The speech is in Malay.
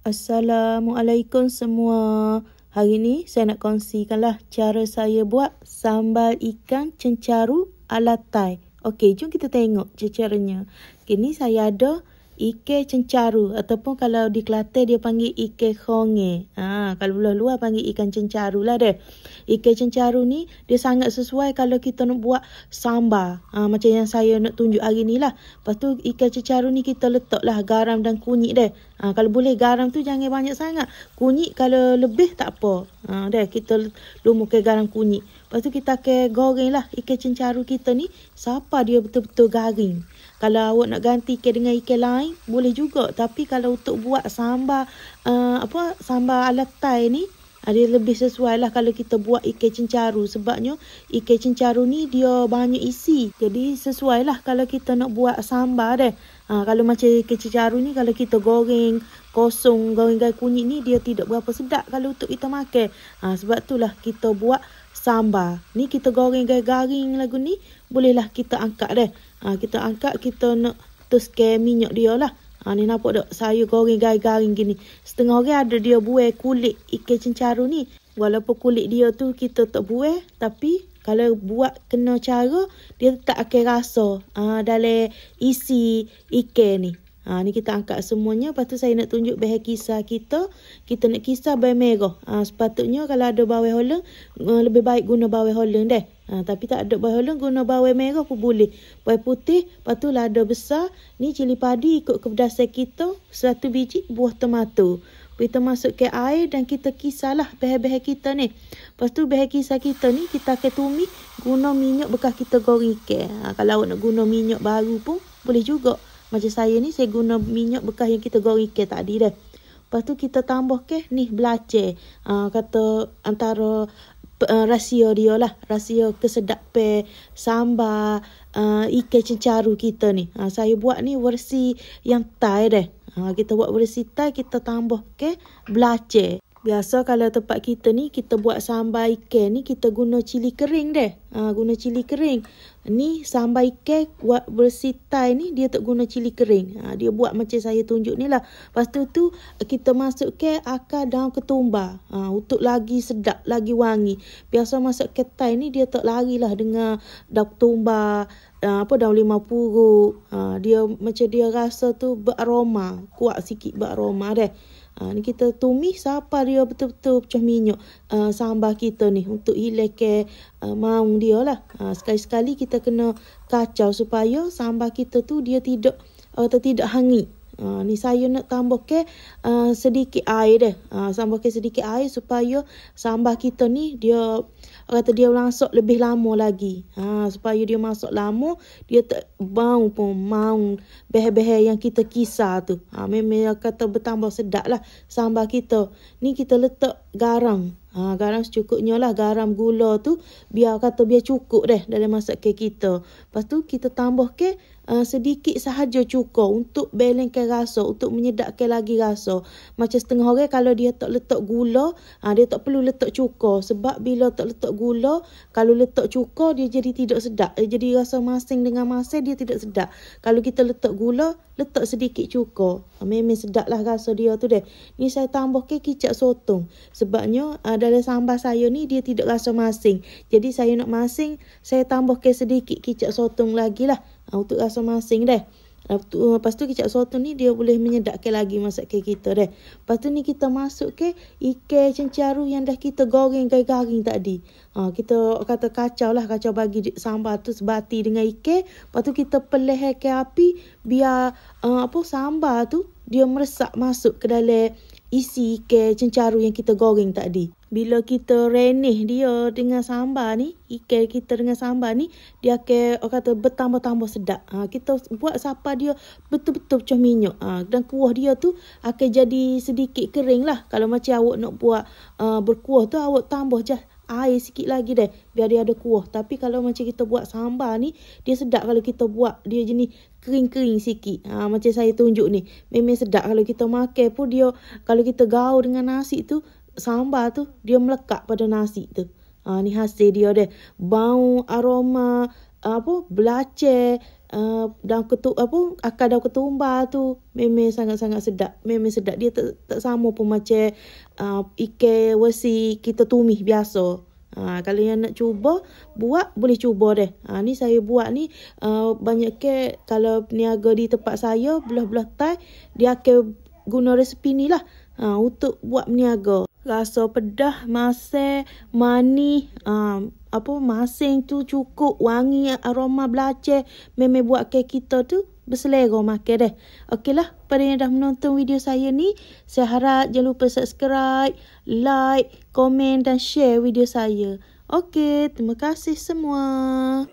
Assalamualaikum semua. Hari ni saya nak kongsikanlah cara saya buat sambal ikan cencaru ala Thai. Okey, jom kita tengok caranya. Okay, ni saya ada ikan cencaru ataupun kalau di Kelantan dia panggil ikan khonge. Kalau luar-luar panggil ikan cencaru lah deh. Ikan cencaru ni dia sangat sesuai kalau kita nak buat sambal. Macam yang saya nak tunjuk hari ni lah. Lepas tu ikan cencaru ni kita letaklah garam dan kunyit deh. Kalau boleh garam tu jangan banyak sangat. Kunyit kalau lebih tak apa. Deh kita lumurkan garam kunyit. Lepas tu kita akan goreng lah ikan cencaru kita ni. Siapa dia betul-betul garing. Kalau awak nak ganti ikan dengan ikan lain boleh juga. Tapi kalau untuk buat sambal sambal ala Thai ni dia lebih sesuai lah kalau kita buat ikan cencaru. Sebabnya ikan cencaru ni dia banyak isi. Jadi sesuai lah kalau kita nak buat sambal deh. Kalau macam ikan cencaru ni kalau kita goreng kosong, goreng kunyit ni dia tidak berapa sedap kalau untuk kita makan. Sebab itulah kita buat sambal. Ni kita goreng garing lagu ni bolehlah kita angkat deh. Kita angkat, kita nak tuskan minyak dia lah. Ni nampak tak? Saya goreng garing gini. Setengah orang ada dia buai kulit ikan cencaru ni. Walaupun kulit dia tu kita tak buai, tapi kalau buat kena cara, dia tak akan rasa dalam isi ikan ni. Ni kita angkat semuanya. Lepas tu saya nak tunjuk bahan kisar kita. Kita nak kisar bawang merah. Sepatutnya kalau ada bawang holeng, lebih baik guna bawang holeng deh. Tapi tak ada bawang holeng, guna bawang merah pun boleh. Bawang putih, lepas tu lada besar. Ni cili padi ikut kepedasan kita. 1 biji buah tomato. Kita masuk ke air dan kita kisarlah bahan-bahan kita ni. Lepas tu bahan kisar kita ni kita akan tumis guna minyak bekas kita goreng ikan. Kalau awak nak guna minyak baru pun boleh juga. Macam saya ni, saya guna minyak bekas yang kita goreng ikan tadi dah. Lepas tu kita tambah ke ni belacan. Kata antara rahsia dia lah. Rahsia kesedapan sambal ikan cencaru kita ni. Saya buat ni versi yang Thai dah. Kita buat versi Thai, kita tambah ke belacan. Biasa kalau tempat kita ni, kita buat sambal ikan ni, kita guna cili kering deh. Guna cili kering. Ni sambal ikan buat versi Thai ni, dia tak guna cili kering. Dia buat macam saya tunjuk ni lah. Lepas tu kita masuk ke akar daun ketumbar. Untuk lagi sedap, lagi wangi. Biasa masak ke Thai ni, dia tak larilah dengan daun ketumbar, daun limau purut. Dia macam dia rasa tu beraroma. Kuat sikit beraroma deh. Ni kita tumis sampai dia betul-betul pecah minyak sambal kita ni untuk hilangkan maung dia lah. Sekali-sekali kita kena kacau supaya sambal kita tu dia tidak hangit. Ni saya nak tambah ke sedikit air deh. Tambah ke sedikit air supaya sambal kita ni dia langsung lebih lama lagi. Supaya dia masuk lama, dia tak bau pun maung bahan-bahan yang kita kisar tu. Memang kata bertambah sedap lah sambal kita. Ni kita letak garam. Garam secukupnya lah. Garam gula tu biar cukup deh dalam masakan kita. Lepas tu kita tambah ke sedikit sahaja cuka untuk balancekan rasa, untuk menyedapkan lagi rasa. Macam setengah orang kalau dia tak letak gula, dia tak perlu letak cuka. Sebab bila tak letak gula, kalau letak cuka dia jadi tidak sedap. Dia jadi rasa masing dengan masing, dia tidak sedap. Kalau kita letak gula, letak sedikit cuka, memang sedap lah rasa dia tu deh. Ni saya tambah ke kicap sotong. Sebabnya dalam sambal saya ni dia tidak rasa masing. Jadi saya nak masing, saya tambah ke sedikit kicap sotong lagi lah. Untuk rasa masing deh. Lepas tu kicap sotong ni dia boleh menyedapkan lagi masakan kita deh. Lepas tu ni kita masuk ke ikan cencaru yang dah kita goreng garing tadi. Kita kacau bagi sambal tu sebati dengan ikan. Lepas tu kita pelihkan api biar sambal tu dia meresap masuk ke dalam isi ikan cencaru yang kita goreng tadi. Bila kita renih dia dengan sambal ni, ikan kita dengan sambal ni, dia akan bertambah-tambah sedap. Kita buat sampai dia betul-betul pecah minyak. Dan kuah dia tu akan jadi sedikit kering lah. Kalau macam awak nak buat berkuah tu, awak tambah je air sikit lagi deh biar dia ada kuah. Tapi kalau macam kita buat sambal ni, dia sedap kalau kita buat dia jenis kering-kering sikit. Macam saya tunjuk ni, memang sedap kalau kita makan pun dia. Kalau kita gaul dengan nasi tu, sambal tu dia melekat pada nasi tu. Ni hasil dia deh. Bau aroma belacan daun akar daun ketumbar tu memang sangat-sangat sedap. Memang sedap. Dia tak sama pun macam ikan wesi kita tumis biasa. Kalau yang nak cuba buat, boleh cuba deh. Ni saya buat ni banyak ke kalau peniaga di tempat saya belah-belah tai dia akan guna resepi ni lah untuk buat peniaga. Rasa pedas, masin, manis, masin tu cukup, wangi, aroma belacan. Memang buat ke kita tu berselera makan deh. Okeylah, pada yang dah menonton video saya ni, saya harap jangan lupa subscribe, like, komen dan share video saya. Okey, terima kasih semua.